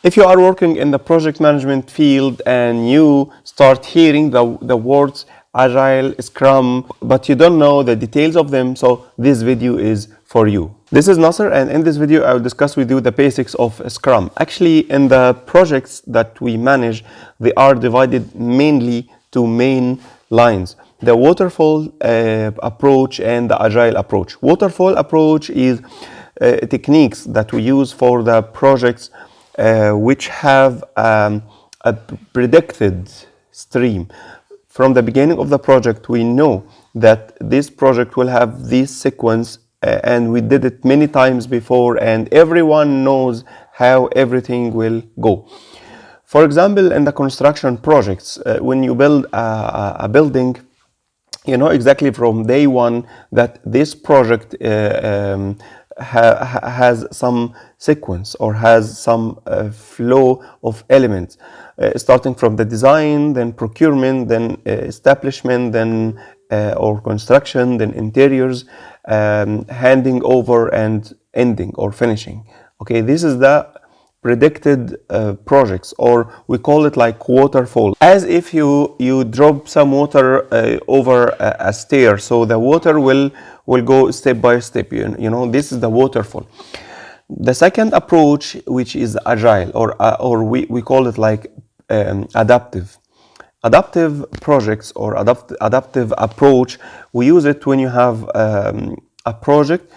If you are working in the project management field and you start hearing the words Agile, Scrum, but you don't know the details of them, so this video is for you. This is Nasser, and in this video I will discuss with you the basics of Scrum. Actually, in the projects that we manage, they are divided mainly to main lines: the waterfall approach and the Agile approach. Waterfall approach is techniques that we use for the projects which have a predicted stream. From the beginning of the project, we know that this project will have this sequence, and we did it many times before, and everyone knows how everything will go. For example, in the construction projects, when you build a building, you know exactly from day one that this project has some sequence or has some flow of elements, starting from the design, then procurement, then establishment, then or construction, then interiors, handing over, and ending or finishing. Okay, this is the predicted projects, or we call it like waterfall, as if you drop some water over a stair, so the water will go step by step. You know, this is the waterfall. The second approach, which is Agile, or we call it like adaptive projects, or adaptive approach. We use it when you have a project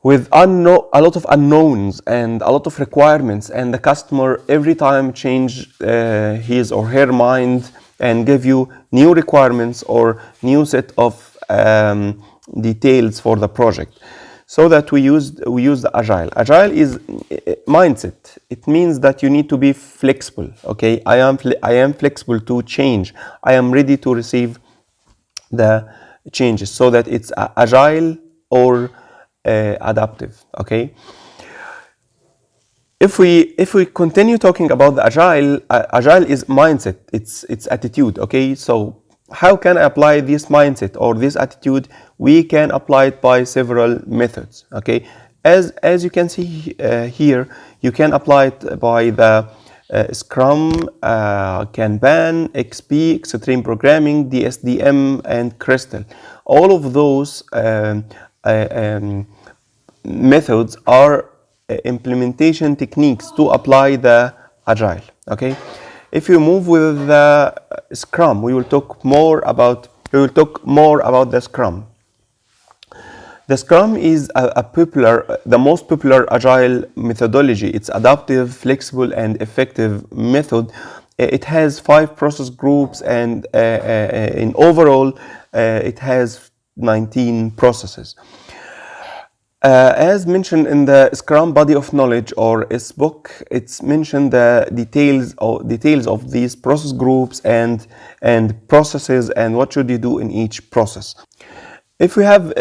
with a lot of unknowns and a lot of requirements, and the customer every time change his or her mind and give you new requirements or new set of details for the project. So that we use the Agile. Agile is mindset. It means that you need to be flexible. Okay, I am flexible to change. I am ready to receive the changes, so that it's agile or adaptive. Okay, if we continue talking about the Agile is mindset. It's attitude. Okay, so how can I apply this mindset or this attitude? We can apply it by several methods. Okay, as you can see here, you can apply it by the Scrum, Kanban, XP, Extreme Programming, DSDM, and Crystal. All of those methods are implementation techniques to apply the Agile. Okay, if you move with the Scrum, we will talk more about the Scrum. The Scrum is the most popular Agile methodology. It's adaptive, flexible, and effective method. It has 5 process groups, and in overall, it has 19 processes. As mentioned in the Scrum Body of Knowledge, or SBOK, it's mentioned the details of these process groups and processes, and what should you do in each process. If we have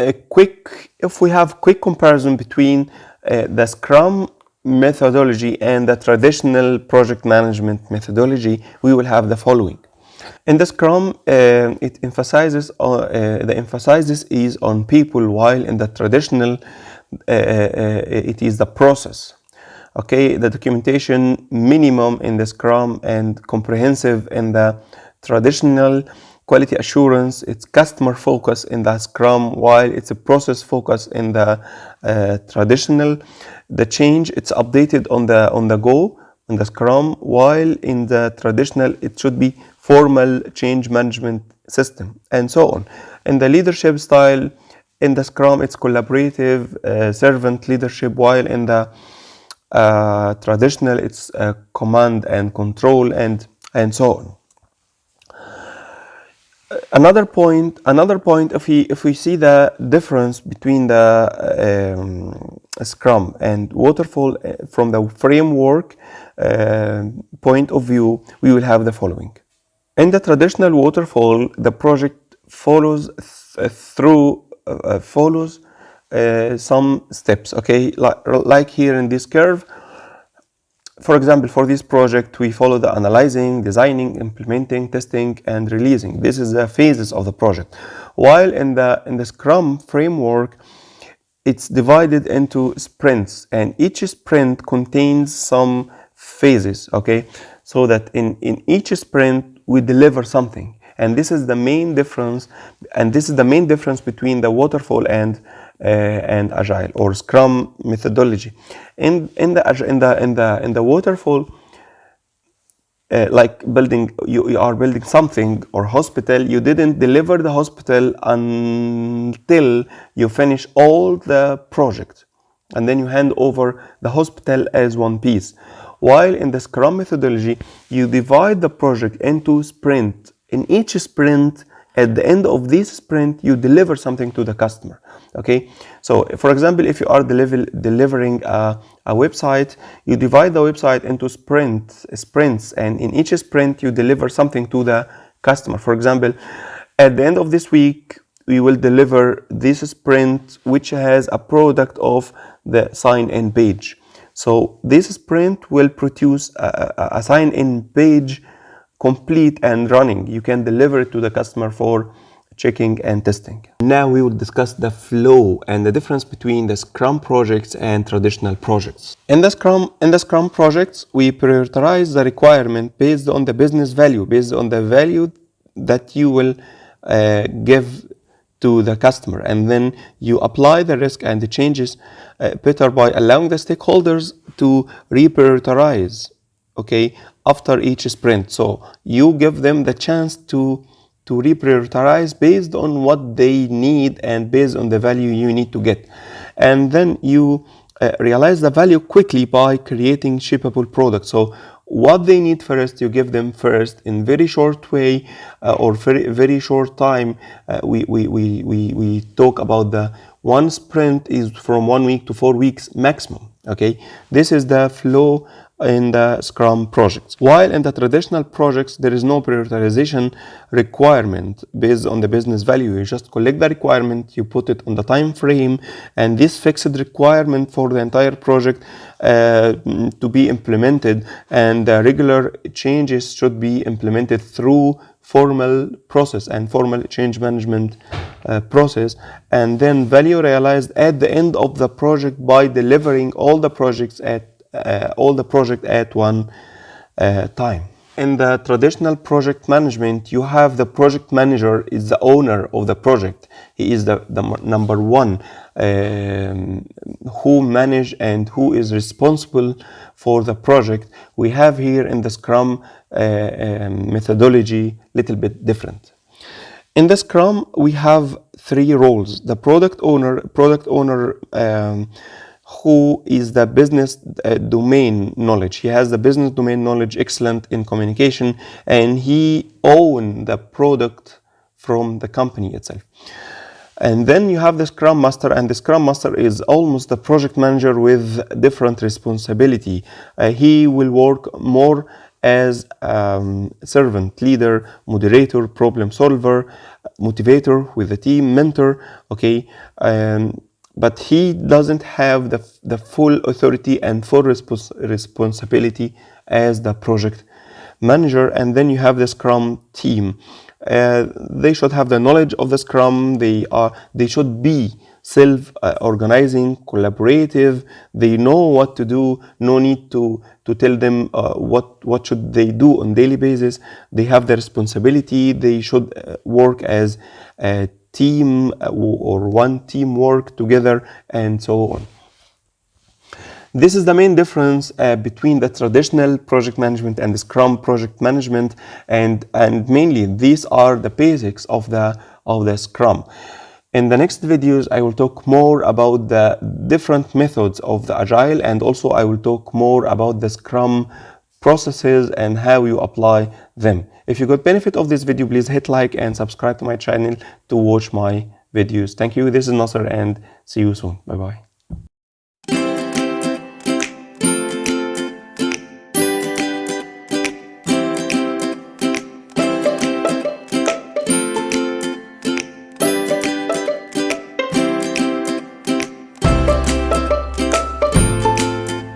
quick comparison between the Scrum methodology and the traditional project management methodology, we will have the following. In the Scrum, the emphasis is on people, while in the traditional, it is the process. Okay, the documentation minimum in the Scrum and comprehensive in the traditional. Quality assurance, it's customer focus in the Scrum, while it's a process focus in the traditional. The change, it's updated on the go in the Scrum, while in the traditional it should be formal change management system, and so on. In the leadership style, in the Scrum, it's collaborative servant leadership, while in the traditional, it's command and control, and so on. Another point, if we see the difference between the Scrum and Waterfall from the framework point of view, we will have the following. In the traditional Waterfall, the project follows some steps. Okay, like here in this curve. For example, for this project, we follow the analyzing, designing, implementing, testing, and releasing. This is the phases of the project. While in the Scrum framework, it's divided into sprints, and each sprint contains some phases, okay, so that in each sprint we deliver something. And this is the main difference, between the waterfall and agile or Scrum methodology. In the waterfall, like you are building something or hospital, you didn't deliver the hospital until you finish all the project, and then you hand over the hospital as one piece. While in the Scrum methodology, you divide the project into sprint. In each sprint, at the end of this sprint, you deliver something to the customer. Okay, so for example, if you are delivering a website, you divide the website into sprints, and in each sprint you deliver something to the customer. For example, at the end of this week, we will deliver this sprint which has a product of the sign-in page. So this sprint will produce a sign-in page complete and running. You can deliver it to the customer for checking and testing. Now we will discuss the flow and the difference between the Scrum projects and traditional projects. In the Scrum projects, we prioritize the requirement based on the business value, based on the value that you will give to the customer, and then you apply the risk and the changes better by allowing the stakeholders to reprioritize, okay, after each sprint. So you give them the chance to reprioritize based on what they need and based on the value you need to get. And then you realize the value quickly by creating shippable products. So what they need first, you give them first in very short way or very short time. We talk about the one sprint is from 1 week to 4 weeks maximum. Okay, this is the flow in the Scrum projects. While in the traditional projects, there is no prioritization requirement based on the business value. You just collect the requirement, you put it on the time frame, and this fixed requirement for the entire project to be implemented, and the regular changes should be implemented through formal process and formal change management process, and then value realized at the end of the project by delivering all the project at one time. In the traditional project management, you have the project manager is the owner of the project. He is the number one who manage and who is responsible for the project. We have here in the Scrum methodology little bit different. In the Scrum, we have 3 roles. The product owner who is the business domain knowledge. He has the business domain knowledge, excellent in communication, and he owns the product from the company itself. And then you have the Scrum Master, and the Scrum Master is almost the project manager with different responsibility. He will work more as servant leader, moderator, problem solver, motivator with the team, mentor, okay, but he doesn't have the full authority and full responsibility as the project manager. And then you have the Scrum team. They should have the knowledge of the Scrum. They should be self-organizing, collaborative. They know what to do. No need to tell them what should they do on daily basis. They have the responsibility. They should work as a team or one team work together, and so on. This is the main difference between the traditional project management and the Scrum project management, and mainly these are the basics of the Scrum. In the next videos, I will talk more about the different methods of the Agile, and also I will talk more about the Scrum processes and how you apply them. If you got benefit of this video, please hit like and subscribe to my channel to watch my videos. Thank you. This is Nasser, and see you soon. Bye bye.